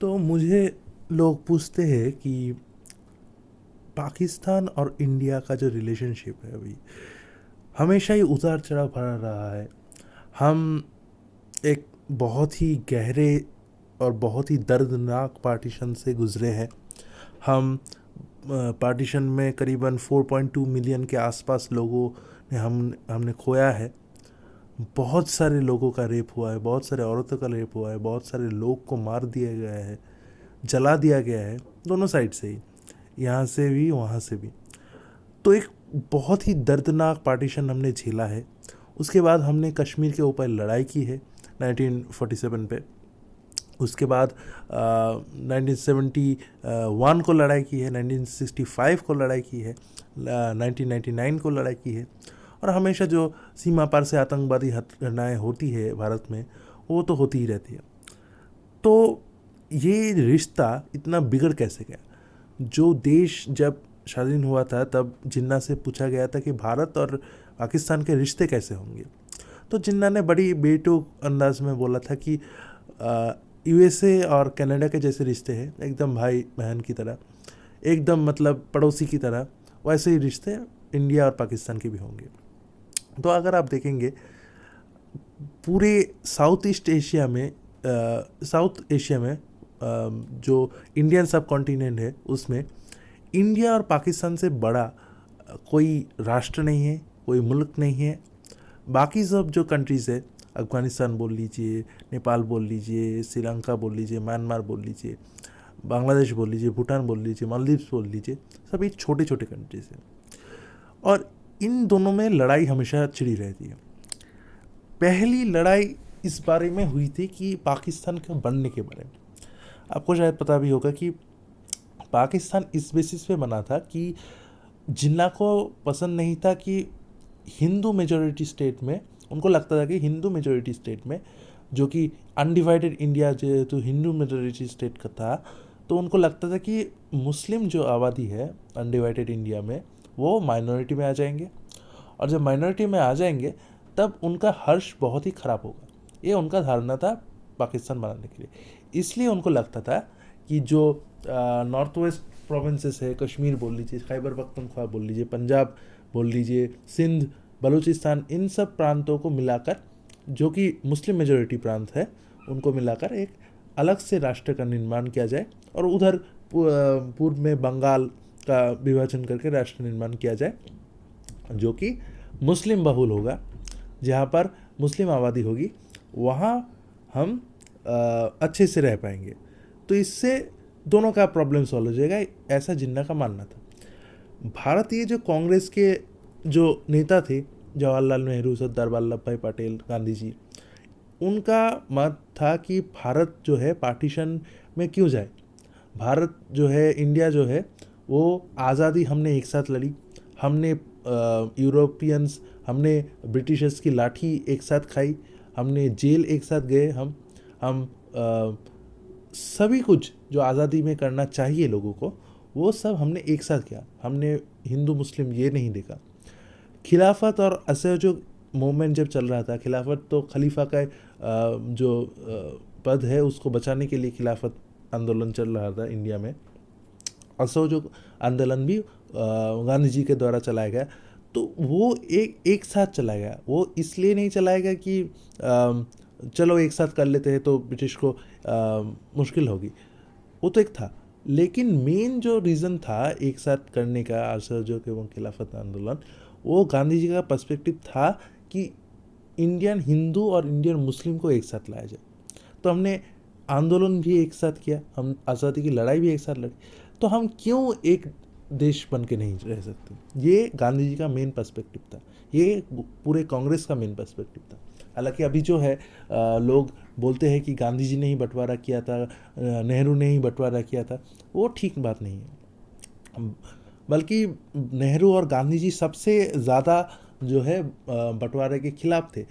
तो मुझे लोग पूछते हैं कि पाकिस्तान और इंडिया का जो रिलेशनशिप है अभी हमेशा ही उतार चढ़ाव भरा रहा है। हम एक बहुत ही गहरे और बहुत ही दर्दनाक पार्टीशन से गुजरे हैं। हम पार्टीशन में करीबन 4.2 मिलियन के आसपास लोगों ने हमने खोया है। बहुत सारे लोगों का रेप हुआ है, बहुत सारे औरतों का रेप हुआ है, बहुत सारे लोग को मार दिया गया है, जला दिया गया है, दोनों साइड से ही, यहाँ से भी वहाँ से भी। तो एक बहुत ही दर्दनाक पार्टीशन हमने झेला है। उसके बाद हमने कश्मीर के ऊपर लड़ाई की है 1947 पे। उसके बाद 1971 को लड़ाई की है, 1965 को लड़ाई की है, 1999 को लड़ाई की है। और हमेशा जो सीमा पार से आतंकवादी घटनाएँ होती है भारत में, वो तो होती ही रहती है। तो ये रिश्ता इतना बिगड़ कैसे गया? जो देश जब स्वाधीन हुआ था तब जिन्ना से पूछा गया था कि भारत और पाकिस्तान के रिश्ते कैसे होंगे। तो जिन्ना ने बड़ी बेटुक अंदाज में बोला था कि यूएसए और कनाडा के जैसे रिश्ते हैं, एकदम भाई बहन की तरह, एकदम मतलब पड़ोसी की तरह, वैसे ही रिश्ते इंडिया और पाकिस्तान के भी होंगे। तो अगर आप देखेंगे पूरे साउथ एशिया में जो इंडियन सब कॉन्टिनेंट है उसमें इंडिया और पाकिस्तान से बड़ा कोई राष्ट्र नहीं है, कोई मुल्क नहीं है। बाकी सब जो कंट्रीज़ है, अफ़गानिस्तान बोल लीजिए, नेपाल बोल लीजिए, श्रीलंका बोल लीजिए, म्यांमार बोल लीजिए, बांग्लादेश बोल लीजिए, भूटान बोल लीजिए, मालदीव्स बोल लीजिए, सभी छोटे छोटे कंट्रीज़ हैं। और इन दोनों में लड़ाई हमेशा छिड़ी रहती है। पहली लड़ाई इस बारे में हुई थी कि पाकिस्तान के बनने के बारे में। आपको शायद पता भी होगा कि पाकिस्तान इस बेसिस पे बना था कि जिन्ना को पसंद नहीं था कि हिंदू मेजॉरिटी स्टेट में, उनको लगता था कि हिंदू मेजॉरिटी स्टेट में, जो कि अनडिवाइडेड इंडिया जेहेतु हिंदू मेजॉरिटी स्टेट का था, तो उनको लगता था कि मुस्लिम जो आबादी है अनडिवाइडेड इंडिया में वो माइनॉरिटी में आ जाएंगे, और जब माइनॉरिटी में आ जाएंगे तब उनका हर्ष बहुत ही ख़राब होगा। ये उनका धारणा था पाकिस्तान बनाने के लिए। इसलिए उनको लगता था कि जो नॉर्थ वेस्ट प्रोविंसेस है, कश्मीर बोल लीजिए, खैबर पख्तूनख्वा बोल लीजिए, पंजाब बोल लीजिए, सिंध, बलूचिस्तान, इन सब प्रांतों को मिलाकर, जो कि मुस्लिम मेजॉरिटी प्रांत है, उनको मिलाकर एक अलग से राष्ट्र का निर्माण किया जाए और उधर पूर्व में बंगाल का विभाजन करके राष्ट्र निर्माण किया जाए, जो कि मुस्लिम बहुल होगा, जहाँ पर मुस्लिम आबादी होगी, वहाँ हम अच्छे से रह पाएंगे। तो इससे दोनों का प्रॉब्लम सॉल्व हो जाएगा, ऐसा जिन्ना का मानना था। भारतीय जो कांग्रेस के जो नेता थे, जवाहरलाल नेहरू, सरदार वल्लभ भाई पटेल, गांधी जी, उनका मत था कि भारत जो है पार्टीशन में क्यों जाए। भारत जो है, इंडिया जो है, वो आज़ादी हमने एक साथ लड़ी, हमने यूरोपियंस, हमने ब्रिटिशर्स की लाठी एक साथ खाई, हमने जेल एक साथ गए, हम सभी कुछ जो आज़ादी में करना चाहिए लोगों को, वो सब हमने एक साथ किया। हमने हिंदू मुस्लिम ये नहीं देखा। खिलाफत और असहयोग मूवमेंट जब चल रहा था, खिलाफत तो खलीफा का जो पद है उसको बचाने के लिए खिलाफत आंदोलन चल रहा था इंडिया में। असहयोग आंदोलन भी गांधी जी के द्वारा चलाया गया। तो वो एक साथ चलाया गया। वो इसलिए नहीं चलाया गया कि चलो एक साथ कर लेते हैं तो ब्रिटिश को मुश्किल होगी, वो तो एक था। लेकिन मेन जो रीज़न था एक साथ करने का असहयोग एवं खिलाफत आंदोलन, वो गांधी जी का पर्सपेक्टिव था कि इंडियन हिंदू और इंडियन मुस्लिम को एक साथ लाया जाए। तो हमने आंदोलन भी एक साथ किया, हम आज़ादी की लड़ाई भी एक साथ लड़ी। तो हम क्यों एक देश बन के नहीं रह सकते? ये गांधी जी का मेन पर्सपेक्टिव था, ये पूरे कांग्रेस का मेन पर्सपेक्टिव था। हालांकि अभी जो है लोग बोलते हैं कि गांधी जी ने ही बंटवारा किया था, नेहरू ने ही बंटवारा किया था, वो ठीक बात नहीं है। बल्कि नेहरू और गांधी जी सबसे ज़्यादा जो है बंटवारे के खिलाफ थे।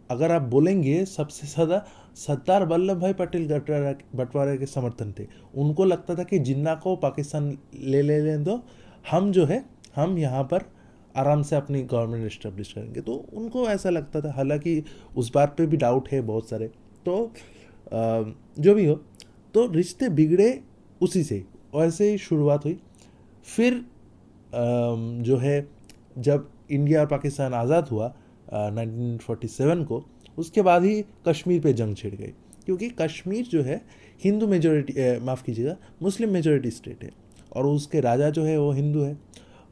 अगर आप बोलेंगे सबसे ज़्यादा सरदार वल्लभ भाई पटेल बंटवारे के समर्थन थे। उनको लगता था कि जिन्ना को पाकिस्तान ले दो, हम जो है हम यहाँ पर आराम से अपनी गवर्नमेंट इस्टेब्लिश करेंगे। तो उनको ऐसा लगता था। हालांकि उस बात पे भी डाउट है बहुत सारे। तो जो भी हो, तो रिश्ते बिगड़े उसी से, वैसे ही शुरुआत हुई। फिर जो है जब इंडिया और पाकिस्तान आज़ाद हुआ 1947 को, उसके बाद ही कश्मीर पे जंग छिड़ गई, क्योंकि कश्मीर जो है हिंदू मेजोरिटी, माफ़ कीजिएगा, मुस्लिम मेजोरिटी स्टेट है, और उसके राजा जो है वो हिंदू है।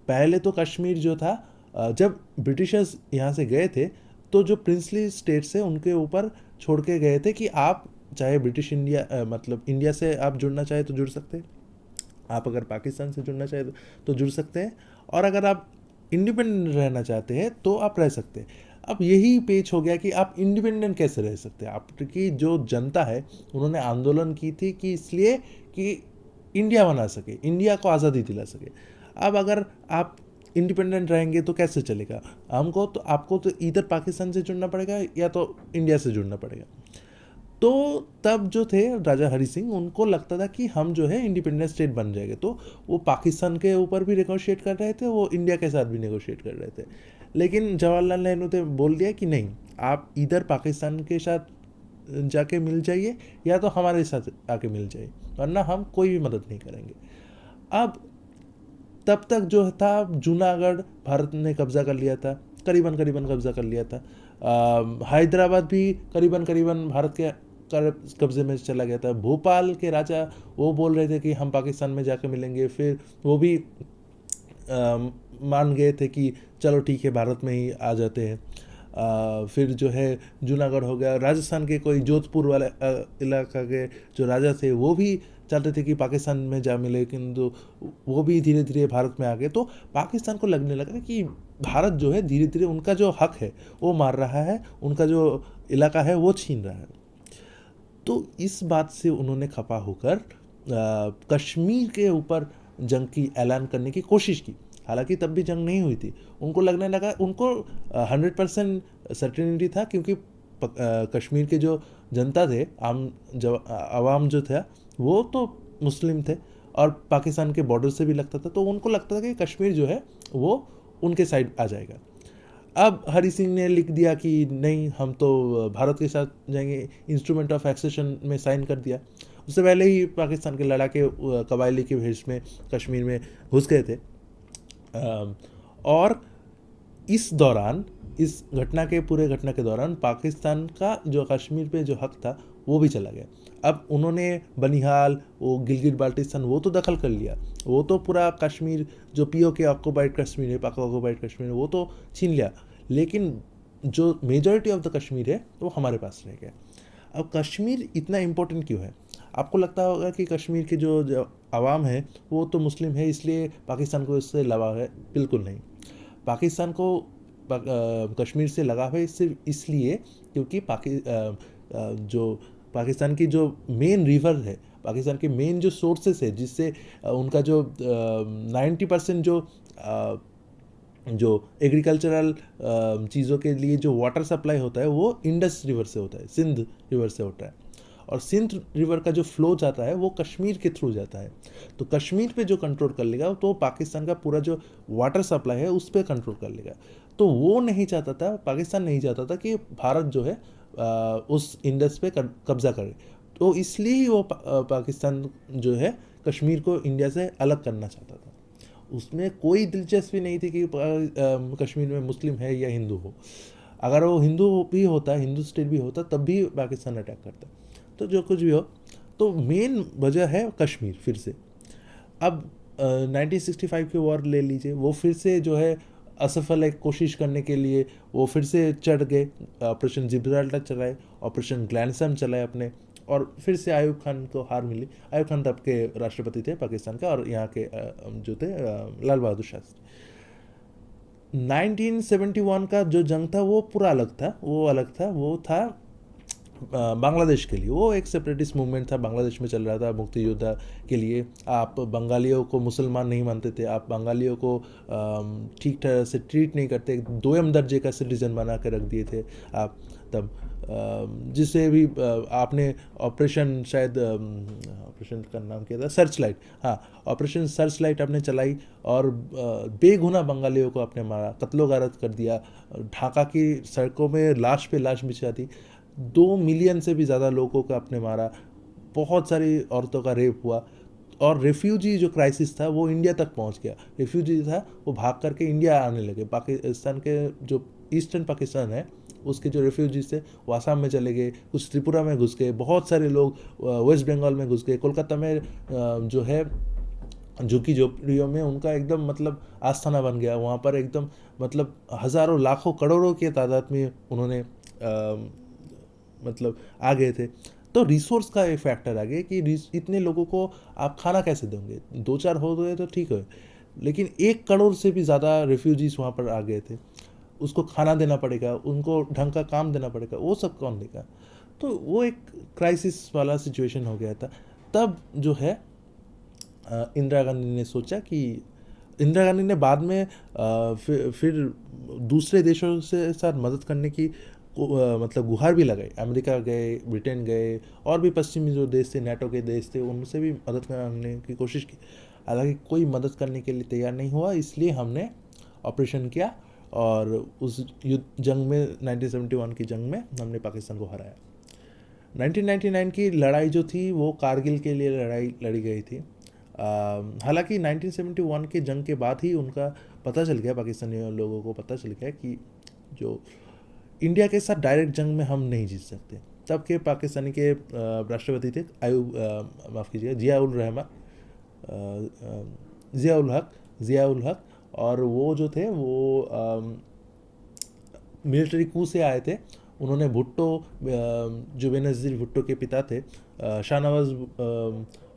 पहले तो कश्मीर जो था, जब ब्रिटिशर्स यहाँ से गए थे तो जो प्रिंसली स्टेट्स है उनके ऊपर छोड़ के गए थे कि आप चाहे ब्रिटिश इंडिया, मतलब इंडिया से आप जुड़ना चाहे तो जुड़ सकते हैं, आप अगर पाकिस्तान से जुड़ना चाहे तो जुड़ सकते हैं, और अगर आप इंडिपेंडेंट रहना चाहते हैं तो आप रह सकते हैं। अब यही पेच हो गया कि आप इंडिपेंडेंट कैसे रह सकते हैं। आपकी जो जनता है उन्होंने आंदोलन की थी कि इसलिए कि इंडिया बना सके, इंडिया को आज़ादी दिला सके। अब अगर आप इंडिपेंडेंट रहेंगे तो कैसे चलेगा, हमको तो आपको तो इधर पाकिस्तान से जुड़ना पड़ेगा या तो इंडिया से जुड़ना पड़ेगा। तो तब जो थे राजा हरि सिंह, उनको लगता था कि हम जो है इंडिपेंडेंट स्टेट बन जाएंगे, तो वो पाकिस्तान के ऊपर भी नेगोशिएट कर रहे थे, वो इंडिया के साथ भी नेगोशिएट कर रहे थे। लेकिन जवाहरलाल नेहरू ने बोल दिया कि नहीं, आप इधर पाकिस्तान के साथ जाके मिल जाइए या तो हमारे साथ आके मिल जाइए, वरना हम कोई भी मदद नहीं करेंगे। अब तब तक जो था जूनागढ़ भारत ने कब्जा कर लिया था, करीबन कब्जा कर लिया था। हैदराबाद भी करीबन भारत के कब्जे में चला गया था। भोपाल के राजा वो बोल रहे थे कि हम पाकिस्तान में जाकर मिलेंगे, फिर वो भी मान गए थे कि चलो ठीक है भारत में ही आ जाते हैं। फिर जो है जूनागढ़ हो गया, राजस्थान के कोई जोधपुर वाले इलाका के जो राजा थे वो भी चाहते थे कि पाकिस्तान में जा मिले, लेकिन तो वो भी धीरे धीरे भारत में आ गए। तो पाकिस्तान को लगने लगा कि भारत जो है धीरे धीरे उनका जो हक है वो मार रहा है, उनका जो इलाका है वो छीन रहा है। तो इस बात से उन्होंने खपा होकर कश्मीर के ऊपर जंग की ऐलान करने की कोशिश की। हालांकि तब भी जंग नहीं हुई थी। उनको लगने लगा, उनको 100% सर्टेनिटी था, क्योंकि कश्मीर के जो जनता थे, आवाम जो था वो तो मुस्लिम थे और पाकिस्तान के बॉर्डर से भी लगता था, तो उनको लगता था कि कश्मीर जो है वो उनके साइड आ जाएगा। अब हरि सिंह ने लिख दिया कि नहीं, हम तो भारत के साथ जाएंगे, इंस्ट्रूमेंट ऑफ एक्सेशन में साइन कर दिया। उससे पहले ही पाकिस्तान के लड़ाके कबायली के भेष में कश्मीर में घुस गए थे। और इस दौरान, इस पूरे घटना के दौरान पाकिस्तान का जो कश्मीर पे जो हक था वो भी चला गया। अब उन्होंने बनिहाल, वो गिलगित बाल्टिस्तान वो तो दखल कर लिया, वो तो पूरा कश्मीर जो पीओके ऑक्युपाइड कश्मीर है, पाक ऑक्युपाइड कश्मीर है, वो तो छीन लिया, लेकिन जो मेजॉरिटी ऑफ द कश्मीर है वो हमारे पास रह गया। अब कश्मीर इतना इम्पोर्टेंट क्यों है? आपको लगता होगा कि कश्मीर की जो आवाम है वो तो मुस्लिम है, इसलिए पाकिस्तान को इससे लगाव है। बिल्कुल नहीं। पाकिस्तान को कश्मीर से लगाव है सिर्फ इसलिए क्योंकि जो पाकिस्तान की जो मेन रिवर है, पाकिस्तान के मेन जो सोर्सेस है, जिससे उनका जो 90% जो एग्रीकल्चरल चीज़ों के लिए जो वाटर सप्लाई होता है वो इंडस रिवर से होता है, सिंध रिवर से होता है, और सिंध रिवर का जो फ्लो जाता है वो कश्मीर के थ्रू जाता है। तो कश्मीर पे जो कंट्रोल कर लेगा तो पाकिस्तान का पूरा जो वाटर सप्लाई है उस पर कंट्रोल कर लेगा। तो वो नहीं चाहता था, पाकिस्तान नहीं चाहता था कि भारत जो है उस इंडस पे कब्जा करे। तो इसलिए ही वो पाकिस्तान जो है कश्मीर को इंडिया से अलग करना चाहता था। उसमें कोई दिलचस्पी नहीं थी कि कश्मीर में मुस्लिम है या हिंदू हो। अगर वो हिंदू भी होता, हिंदू स्टेट भी होता, तब भी पाकिस्तान अटैक करता। तो जो कुछ भी हो, तो मेन वजह है कश्मीर। फिर से अब 1965 की वॉर ले लीजिए, वो फिर से जो है असफल एक कोशिश करने के लिए वो फिर से चढ़ गए, ऑपरेशन जिब्राल्टर चलाए, ऑपरेशन ग्लैंडसम चलाए अपने, और फिर से आयूब खान को हार मिली। आयूब खान तब के राष्ट्रपति थे पाकिस्तान का, और यहाँ के जो थे लाल बहादुर शास्त्री। 1971 का जो जंग था वो पूरा अलग था, वो था बांग्लादेश के लिए। वो एक सेपरेटिस्ट मूवमेंट था, बांग्लादेश में चल रहा था, मुक्ति योद्धा के लिए। आप बंगालियों को मुसलमान नहीं मानते थे, आप बंगालियों को ठीक तरह से ट्रीट नहीं करते, दोयम दर्जे का सिटीजन बना के रख दिए थे आप तब। जिससे भी आपने ऑपरेशन, शायद ऑपरेशन का नाम क्या था, सर्च लाइट, हाँ, ऑपरेशन सर्च लाइट आपने चलाई और बेगुनाह बंगालियों को आपने मारा, कत्लो गारत कर दिया। ढाका की सड़कों में लाश पे लाश बिछा दी, 2 मिलियन से भी ज़्यादा लोगों को आपने मारा। बहुत सारी औरतों का रेप हुआ, और रेफ्यूजी जो क्राइसिस था वो इंडिया तक पहुंच गया। रेफ्यूजी था वो भाग करके इंडिया आने लगे। पाकिस्तान के जो ईस्टर्न पाकिस्तान है उसके जो रेफ्यूजीज थे वो आसाम में चले गए, कुछ त्रिपुरा में घुस गए, बहुत सारे लोग वेस्ट बंगाल में घुस गए, कोलकाता में जो है झुग्गी झोपड़ियों में उनका एकदम मतलब आस्थाना बन गया। वहाँ पर एकदम मतलब हज़ारों लाखों करोड़ों के तादाद में उन्होंने मतलब आ गए थे। तो रिसोर्स का एक फैक्टर आ गया कि इतने लोगों को आप खाना कैसे देंगे। 2-4 हो गए तो ठीक है, लेकिन 1 करोड़ से भी ज़्यादा रेफ्यूजीज वहाँ पर आ गए थे। उसको खाना देना पड़ेगा, उनको ढंग का काम देना पड़ेगा, वो सब कौन देगा। तो वो एक क्राइसिस वाला सिचुएशन हो गया था। तब जो है इंदिरा गांधी ने सोचा कि इंदिरा गांधी ने बाद में फिर दूसरे देशों से साथ मदद करने की मतलब गुहार भी लगाई। अमेरिका गए, ब्रिटेन गए, और भी पश्चिमी जो देश थे, नाटो के देश थे, उनसे भी मदद करने की कोशिश की। हालांकि कोई मदद करने के लिए तैयार नहीं हुआ, इसलिए हमने ऑपरेशन किया और उस युद्ध जंग में 1971 की जंग में हमने पाकिस्तान को हराया। 1999 की लड़ाई जो थी वो कारगिल के लिए लड़ाई लड़ी गई थी। हालांकि 1971 के जंग के बाद ही उनका पता चल गया, पाकिस्तानी लोगों को पता चल गया कि जो इंडिया के साथ डायरेक्ट जंग में हम नहीं जीत सकते। तब के पाकिस्तानी के राष्ट्रपति थे माफ़ कीजिएगा ज़ियाउल हक, और वो जो थे वो मिलिट्री कू से आए थे। उन्होंने भुट्टो, जो बेनज़ीर भुट्टो के पिता थे, शाहनवाज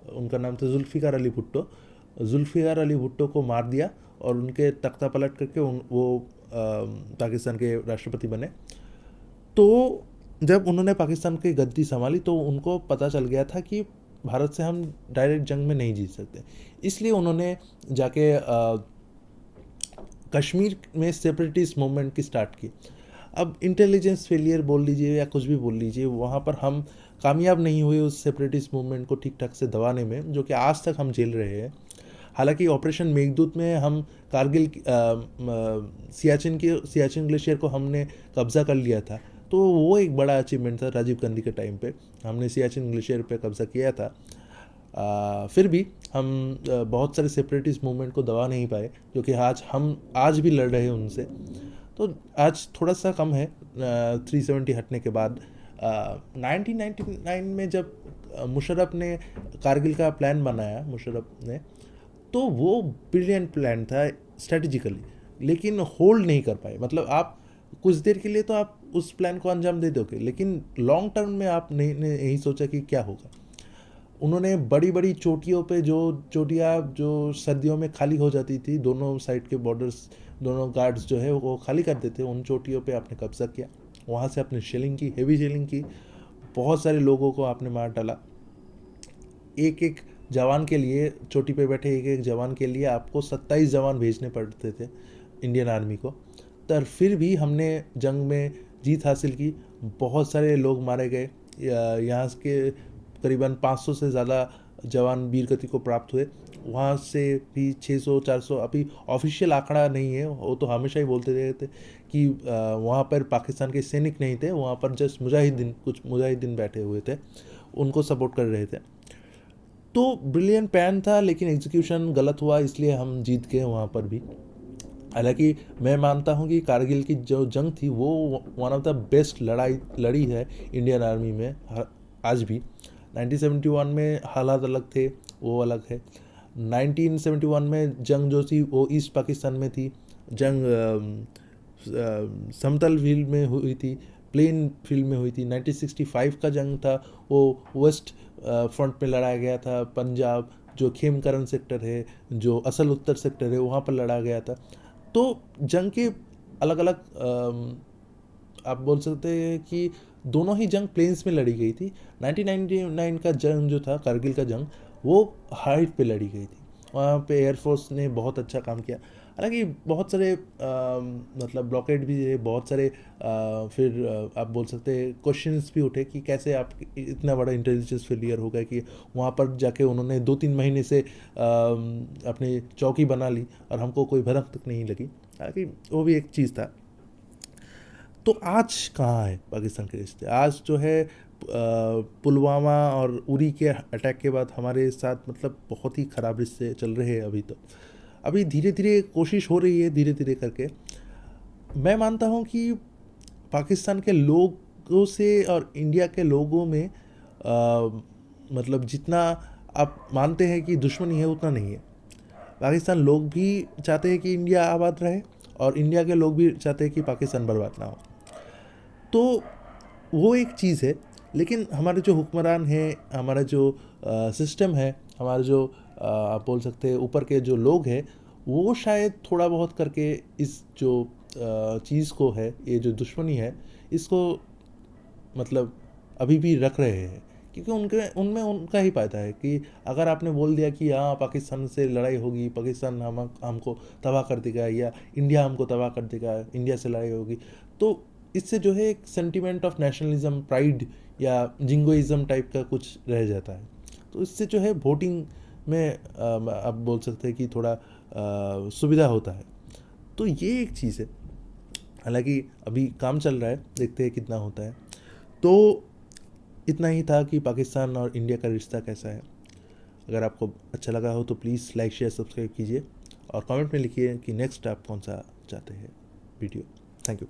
उनका नाम था, जुल्फ़िकार अली भुट्टो को मार दिया और उनके तख्ता पलट करके वो पाकिस्तान के राष्ट्रपति बने। तो जब उन्होंने पाकिस्तान की गद्दी संभाली तो उनको पता चल गया था कि भारत से हम डायरेक्ट जंग में नहीं जीत सकते, इसलिए उन्होंने जाके कश्मीर में सेपरेटिस्ट मूवमेंट की स्टार्ट की। अब इंटेलिजेंस फेलियर बोल लीजिए या कुछ भी बोल लीजिए, वहाँ पर हम कामयाब नहीं हुए उस सेपरेटिस्ट मूवमेंट को ठीक ठाक से दबाने में, जो कि आज तक हम झेल रहे हैं। हालांकि ऑपरेशन मेघदूत में हम कारगिल सियाचिन ग्लेशियर को हमने कब्जा कर लिया था, तो वो एक बड़ा अचीवमेंट था। राजीव गांधी के टाइम पे हमने सियाचिन ग्लेशियर पे कब्जा किया था। फिर भी हम बहुत सारे सेपरेटिस्ट मूवमेंट को दबा नहीं पाए, जो कि हम आज भी लड़ रहे हैं उनसे। तो आज थोड़ा सा कम है 370 हटने के बाद। 1999 में जब मुशर्रफ ने कारगिल का प्लान बनाया, तो वो ब्रिलियंट प्लान था स्ट्रेटेजिकली, लेकिन होल्ड नहीं कर पाए। मतलब आप कुछ देर के लिए तो आप उस प्लान को अंजाम दे दोगे, लेकिन लॉन्ग टर्म में आप नहीं सोचा कि क्या होगा। उन्होंने बड़ी बड़ी चोटियों पे, जो चोटियाँ जो सर्दियों में खाली हो जाती थी, दोनों साइड के बॉर्डर्स, दोनों गार्ड्स जो है वो खाली कर देते, उन चोटियों पे आपने कब्जा किया। वहाँ से आपने शेलिंग की, हेवी शेलिंग की, बहुत सारे लोगों को आपने मार डाला। एक एक जवान के लिए, चोटी पे बैठे एक एक जवान के लिए आपको 27 जवान भेजने पड़ते थे इंडियन आर्मी को। पर फिर भी हमने जंग में जीत हासिल की, बहुत सारे लोग मारे गए। यहाँ के करीबन 500 से ज़्यादा जवान वीरगति को प्राप्त हुए। वहाँ से भी 600-400, अभी ऑफिशियल आंकड़ा नहीं है, वो तो हमेशा ही बोलते रहे थे कि वहाँ पर पाकिस्तान के सैनिक नहीं थे, वहाँ पर जस्ट कुछ मुजाहिदीन बैठे हुए थे, उनको सपोर्ट कर रहे थे। तो ब्रिलियंट प्लान था, लेकिन एग्जीक्यूशन गलत हुआ, इसलिए हम जीत गए वहाँ पर भी। हालांकि मैं मानता हूँ कि कारगिल की जो जंग थी वो वन ऑफ द बेस्ट लड़ी है इंडियन आर्मी में आज भी। 1971 में हालात अलग थे, वो अलग है। 1971 में जंग जो थी वो ईस्ट पाकिस्तान में थी। जंग समतल फील्ड में हुई थी, प्लेन फील्ड में हुई थी। 1965 का जंग था, वो वेस्ट फ्रंट में लड़ाया गया था। पंजाब जो खेमकरन सेक्टर है, जो असल उत्तर सेक्टर है, वहाँ पर लड़ा गया था। तो जंग के अलग अलग आप बोल सकते हैं कि दोनों ही जंग प्लेन्स में लड़ी गई थी। 1999 का जंग जो था, कारगिल का जंग, वो हाइट पे लड़ी गई थी। वहाँ पे एयरफोर्स ने बहुत अच्छा काम किया। हालांकि बहुत सारे मतलब ब्लॉकेड भी है, बहुत सारे फिर आप बोल सकते हैं क्वेश्चंस भी उठे कि कैसे आप इतना बड़ा इंटेलिजेंस फेलियर हो गया कि वहाँ पर जाके उन्होंने 2-3 महीने से अपनी चौकी बना ली और हमको कोई भनक तक नहीं लगी। हालांकि वो भी एक चीज़ था। तो आज कहाँ है पाकिस्तान के रिश्ते? आज जो है पुलवामा और उरी के अटैक के बाद हमारे साथ मतलब बहुत ही ख़राब रिश्ते चल रहे हैं अभी। तो अभी धीरे धीरे कोशिश हो रही है, धीरे धीरे करके। मैं मानता हूँ कि पाकिस्तान के लोगों से और इंडिया के लोगों में मतलब जितना आप मानते हैं कि दुश्मनी है उतना नहीं है। पाकिस्तान लोग भी चाहते हैं कि इंडिया आबाद रहे और इंडिया के लोग भी चाहते हैं कि पाकिस्तान बर्बाद ना हो। तो वो एक चीज़ है। लेकिन हमारे जो हुक्मरान हैं, हमारा जो सिस्टम है, हमारे जो आप बोल सकते हैं ऊपर के जो लोग हैं, वो शायद थोड़ा बहुत करके इस जो चीज़ को है, ये जो दुश्मनी है, इसको मतलब अभी भी रख रहे हैं। क्योंकि उनके उनमें उनका ही फ़ायदा है कि अगर आपने बोल दिया कि हाँ पाकिस्तान से लड़ाई होगी, पाकिस्तान हमको तबाह कर देगा, या इंडिया हमको तबाह कर देगा, इंडिया से लड़ाई होगी, तो इससे जो है एक सेंटिमेंट ऑफ नेशनलिज्म, प्राइड या जिंगोइज्म टाइप का कुछ रह जाता है। तो इससे जो है वोटिंग में आप बोल सकते हैं कि थोड़ा सुविधा होता है। तो ये एक चीज़ है। हालांकि अभी काम चल रहा है, देखते हैं कितना होता है। तो इतना ही था कि पाकिस्तान और इंडिया का रिश्ता कैसा है। अगर आपको अच्छा लगा हो तो प्लीज़ लाइक, शेयर, सब्सक्राइब कीजिए और कमेंट में लिखिए कि नेक्स्ट आप कौन सा चाहते हैं वीडियो। Thank you.